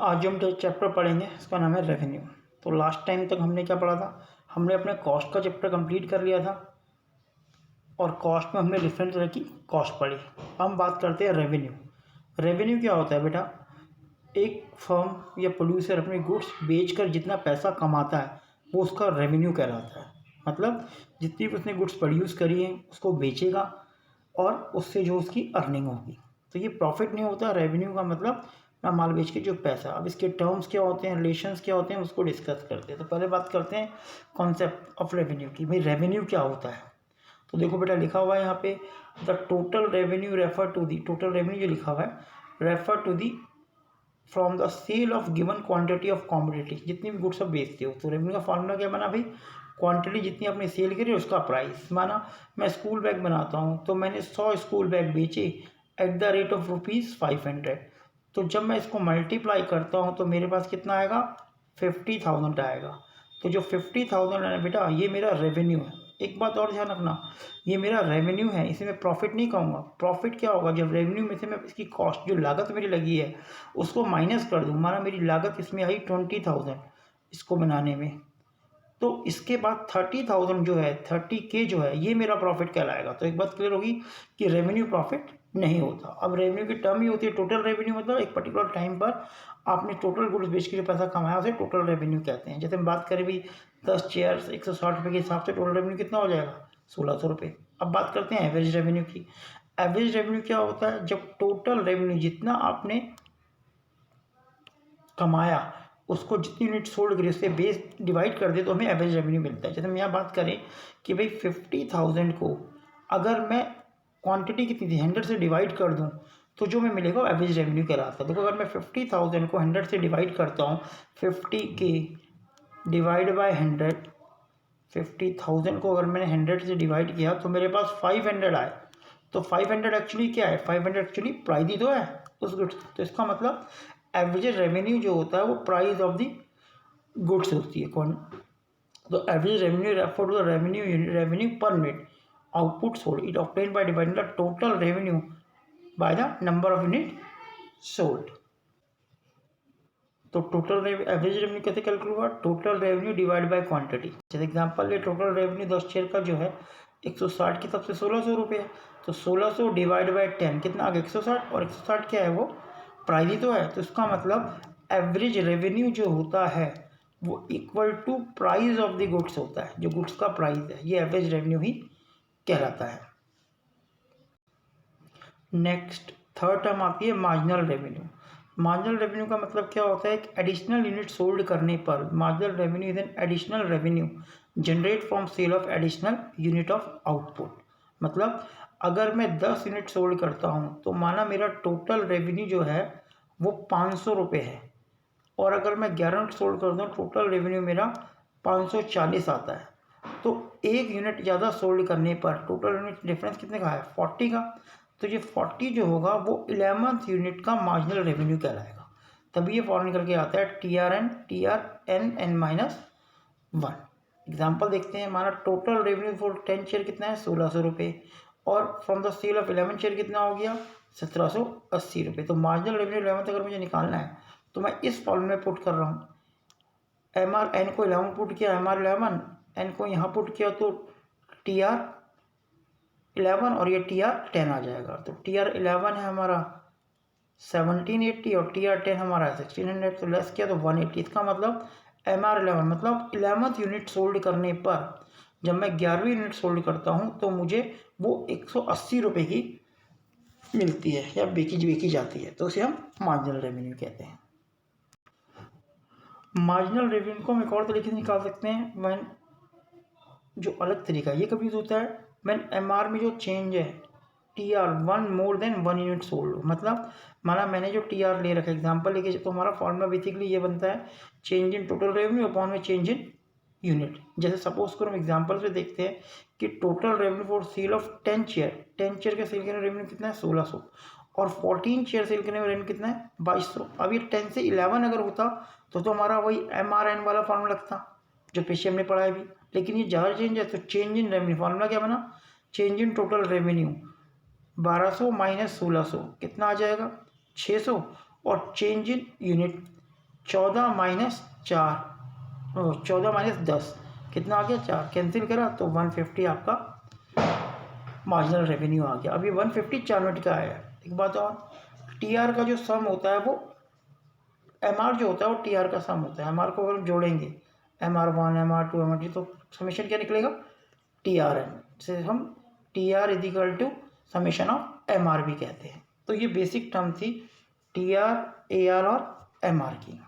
आज जो हम जो चैप्टर पढ़ेंगे उसका नाम है रेवेन्यू। तो लास्ट टाइम तक हमने क्या पढ़ा था, हमने अपने कॉस्ट का चैप्टर कंप्लीट कर लिया था और कॉस्ट में हमने डिफरेंट तरह की कॉस्ट पढ़ी। अब हम बात करते हैं रेवेन्यू। रेवेन्यू क्या होता है बेटा, एक फर्म या प्रोड्यूसर अपने गुड्स बेचकर जितना पैसा कमाता है वो उसका रेवेन्यू कहलाता है। मतलब जितनी भी उसने गुड्स प्रोड्यूस करी हैं उसको बेचेगा और उससे जो उसकी अर्निंग होगी, तो ये प्रॉफिट नहीं होता। रेवेन्यू का मतलब ना माल बेच के जो पैसा। अब इसके टर्म्स क्या होते हैं, रिलेशंस क्या होते हैं, उसको डिस्कस करते हैं। तो पहले बात करते हैं कॉन्सेप्ट ऑफ रेवेन्यू की, भाई रेवेन्यू क्या होता है। तो देखो बेटा लिखा हुआ है यहाँ पे, the total revenue refer to the, total revenue जो लिखा हुआ है refer to the from the sale of given quantity of commodity. जितनी भी गुड्स आप बेचते हो, तो रेवेन्यू का फॉर्मूला क्या बना भाई, क्वांटिटी जितनी आपने सेल करी उसका प्राइस। माना मैं स्कूल बैग बनाता हूँ तो मैंने 100 स्कूल बैग बेचे एट द रेट ऑफ ₹500। तो जब मैं इसको मल्टीप्लाई करता हूँ तो मेरे पास कितना आएगा, 50,000 आएगा। तो जो 50,000 है बेटा ये मेरा रेवेन्यू है। एक बात और ध्यान रखना, ये मेरा रेवेन्यू है, इसे मैं प्रॉफिट नहीं कहूँगा। प्रॉफिट क्या होगा, जब रेवेन्यू में से मैं इसकी कॉस्ट जो लागत मेरी लगी है उसको माइनस कर दूँ। माना मेरी लागत इसमें आई 20,000 इसको बनाने में, तो इसके बाद 30,000 जो है 30K जो है ये मेरा प्रॉफिट कहलाएगा। तो एक बात क्लियर होगी कि रेवेन्यू प्रॉफिट नहीं होता। अब रेवेन्यू की टर्म ही होती है टोटल रेवेन्यू, मतलब एक पर्टिकुलर टाइम पर आपने टोटल गुड्स बेच के जो पैसा कमाया उसे टोटल रेवेन्यू कहते हैं। जैसे हम बात करें भी 10 चेयर्स 160 रुपये के हिसाब से टोटल रेवेन्यू कितना हो जाएगा, 1600 रुपये। अब बात करते हैं एवरेज रेवेन्यू की। एवरेज रेवेन्यू क्या होता है, जब टोटल रेवेन्यू जितना आपने कमाया उसको जितनी यूनिट सोल्ड करी उससे बेस डिवाइड कर दे तो हमें एवरेज रेवेन्यू मिलता है। जैसे हम यहाँ बात करें कि भाई 50,000 को अगर मैं क्वांटिटी कितनी थी 100 से डिवाइड कर दूँ तो जो मैं मिलेगा एवरेज रेवेन्यू कहलाता है। देखो अगर मैं 50,000 को 100 से डिवाइड करता हूँ, 50K डिवाइड बाय 100, 50,000 को अगर मैंने 100 से डिवाइड किया तो मेरे पास 500 आए। तो 500 एक्चुअली क्या है, 500 एक्चुअली प्राइस ही तो है उस गुड्स। तो इसका मतलब एवरेज रेवेन्यू जो होता है वो प्राइस ऑफ द गुड्स होती है। कौन, तो average revenue refer to the revenue per unit output sold, it obtained by dividing the total revenue by the number of unit sold. तो टोटल एवरेज रेवेन्यू कैसे कैलकुलेट हुआ, total revenue divide by quantity. जैसे example ले, total revenue 10 share का जो है 160 की सबसे 1600 रुपये है। तो 1600 डिवाइड बाय 10 कितना आ गया 160, और 160 क्या है वो प्राइस ही तो है। तो इसका मतलब एवरेज रेवेन्यू जो होता है वो equal to price of the goods होता है, जो गुड्स का प्राइस है ये एवरेज रेवेन्यू ही कहलाता है। नेक्स्ट थर्ड टर्म आती है मार्जिनल रेवेन्यू। मार्जिनल रेवेन्यू का मतलब क्या होता है, एक एडिशनल यूनिट सोल्ड करने पर marginal revenue is an additional revenue generate from sale of additional unit of output. मतलब अगर मैं 10 यूनिट सोल्ड करता हूँ तो माना मेरा टोटल रेवेन्यू जो है वो 500 रुपये है, और अगर मैं 11 यूनिट सोल्ड कर दूँ टोटल रेवेन्यू मेरा 540 आता है। तो एक यूनिट ज़्यादा सोल्ड करने पर टोटल यूनिट डिफरेंस कितने का है, 40 का। तो ये 40 जो होगा वो 11th यूनिट का मार्जिनल रेवेन्यू कहलाएगा। तभी ये फॉर्मूला करके आता है TRN एग्जाम्पल देखते हैं। हमारा टोटल रेवेन्यू फॉर 10 शेयर कितना है 1600 रुपये, और from the sale of 11 share कितना हो गया 1780 रुपये। तो मार्जिनल रेवेन्यू 11th अगर मुझे निकालना है तो मैं इस फॉर्मूले में पुट कर रहा हूँ। MR को 11 पुट किया, MR 11, N को यहाँ पुट किया तो TR11 और ये TR10 आ जाएगा। तो TR11 है हमारा 1780 और TR10 हमारा है 1600, तो लेस किया तो 180। इसका मतलब MR11 मतलब 11th यूनिट सोल्ड करने पर जब मैं 11वीं यूनिट सोल्ड करता हूँ तो मुझे वो 180 रुपये की मिलती है या बेची जाती है, तो उसे हम मार्जिनल रेवेन्यू कहते हैं। मार्जिनल रेवेन्यू को हम एक और तरीके से निकाल सकते हैं, वैन जो अलग तरीका ये कभी होता है वैन MR में जो चेंज है TR1 more than 1 unit sold. मतलब माना मैंने जो TR ले रखा है एग्जांपल लेके, तो हमारा फॉर्मूला बेसिकली ये बनता है change in total revenue upon में चेंज इन यूनिट। जैसे सपोज करो हम एग्जांपल से देखते हैं कि total revenue for sale of 10 chair के सेल करने में रेवेन्यू कितना है 1600, और 14 चेयर सेल करने में रेवेन्यू कितना है 2200। अब ये 10 से 11 अगर होता तो हमारा वही MRN वाला फॉर्मूला लगता जो पीछे हमने पढ़ा है भी। लेकिन ये ज़्यादा चेंज है तो चेंज इन रेवेन्यू फॉर्मूला क्या बना, change in total revenue 1200 minus 1600 कितना आ जाएगा 600, और change in unit 14 minus 4, 14 minus 10 कितना आ गया 4, कैंसिल करा तो 150 आपका मार्जिनल रेवेन्यू आ गया। अब ये 150 4 यूनिट का आया। एक बात और, टीआर का जो सम होता है वो एमआर जो होता है वो टीआर का सम होता है। एमआर को अगर हम जोड़ेंगे MR1 MR2 MR3 तो समीशन क्या निकलेगा TRN से हम TR is equal to summation of MR भी कहते हैं। तो ये बेसिक टर्म थी TR AR और MR की।